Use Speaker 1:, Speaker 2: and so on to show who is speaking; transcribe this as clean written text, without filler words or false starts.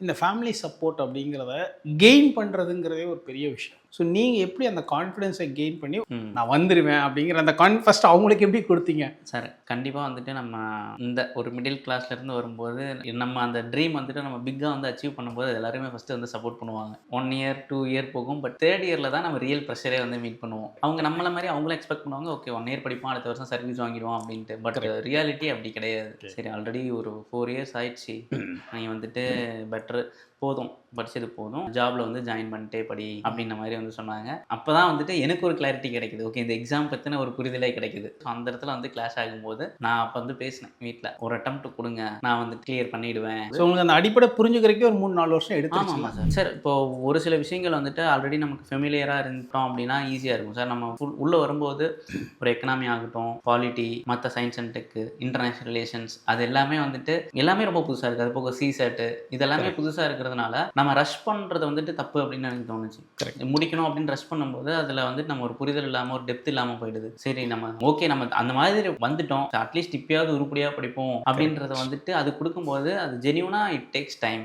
Speaker 1: இந்த family support அப்படிங்கிறத gain பண்ணுறதுங்கிறதே ஒரு பெரிய விஷயம். ஸோ நீங்கள் எப்படி அந்த கான்ஃபிடென்ஸை கெயின் பண்ணி நான் வந்துடுவேன் அப்படிங்கிற அந்த ஃபர்ஸ்ட் அவங்களுக்கு எப்படி கொடுத்தீங்க?
Speaker 2: சார் கண்டிப்பாக வந்துட்டு நம்ம இந்த ஒரு மிடில் கிளாஸ்லேருந்து வரும்போது நம்ம அந்த ட்ரீம் வந்துட்டு நம்ம பிக்காக வந்து அச்சீவ் பண்ணும்போது எல்லாருமே ஃபஸ்ட்டு வந்து சப்போர்ட் பண்ணுவாங்க. 1 இயர் 2 இயர் போகும். பட் 3rd இயரில் தான் நம்ம ரியல் ப்ரெஷரே வந்து மீட் பண்ணுவோம். அவங்க நம்மள மாதிரி அவங்களும் எக்ஸ்பெக்ட் பண்ணுவாங்க. ஓகே 1 இயர் படிப்பான், அடுத்த வருஷம் சர்வீஸ் வாங்கிடுவான் அப்படின்ட்டு. பட் ரியாலிட்டி அப்படி கிடையாது. சரி ஆல்ரெடி ஒரு 4 இயர்ஸ் ஆயிடுச்சு, நீங்கள் வந்துட்டு பெட்ரு போதும், படிச்சது போதும், ஜாப்ல வந்து ஜாயின் பண்ணிட்டே படி அப்படின்ற மாதிரி வந்து சொன்னாங்க. அப்போ தான் வந்துட்டு எனக்கு ஒரு கிளாரிட்டி கிடைக்குது. ஓகே இந்த எக்ஸாம் பற்றின ஒரு புரிதலே கிடைக்குது. ஸோ அந்த இடத்துல வந்து கிளாஷ் ஆகும்போது நான் அப்போ வந்து பேசினேன் வீட்டில், ஒரு அட்டெம்ப்ட் கொடுங்க, நான் வந்து கிளியர் பண்ணிடுவேன்.
Speaker 1: ஸோ உங்களுக்கு அந்த அடிப்படை புரிஞ்சுக்கிறதுக்கே ஒரு 3-4 வருஷம் எடுத்துருச்சு.
Speaker 2: ஆமாம் சார். சார் இப்போ ஒரு சில விஷயங்கள் வந்துட்டு ஆல்ரெடி நமக்கு ஃபெமிலியராக இருந்தோம் அப்படின்னா ஈஸியாக இருக்கும் சார். நம்ம உள்ளே வரும்போது ஒரு எக்கனாமி ஆகட்டும், பாலிட்டி, மற்ற science and tech, international relations, அது எல்லாமே வந்துட்டு எல்லாமே ரொம்ப புதுசாக இருக்குது. அது போக சிசெட்டு இதெல்லாமே புதுசாக இருக்கிறதுனால நம்ம ரஷ் பண்ணுறது வந்துட்டு தப்பு அப்படின்னு எனக்கு தோணுச்சு. முடிக்கணும் அப்படின்னு ரஷ் பண்ணும்போது அதில் வந்துட்டு நம்ம ஒரு புரிதல் இல்லாமல் ஒரு டெப்த் இல்லாமல் போயிடுது. சரி நம்ம ஓகே நம்ம அந்த மாதிரி வந்துட்டோம், அட்லீஸ்ட் இப்பயாவது உருப்படியாக படிப்போம் அப்படின்றத வந்துட்டு அது கொடுக்கும்போது அது ஜெனியூனாக இட் டேக்ஸ் டைம்.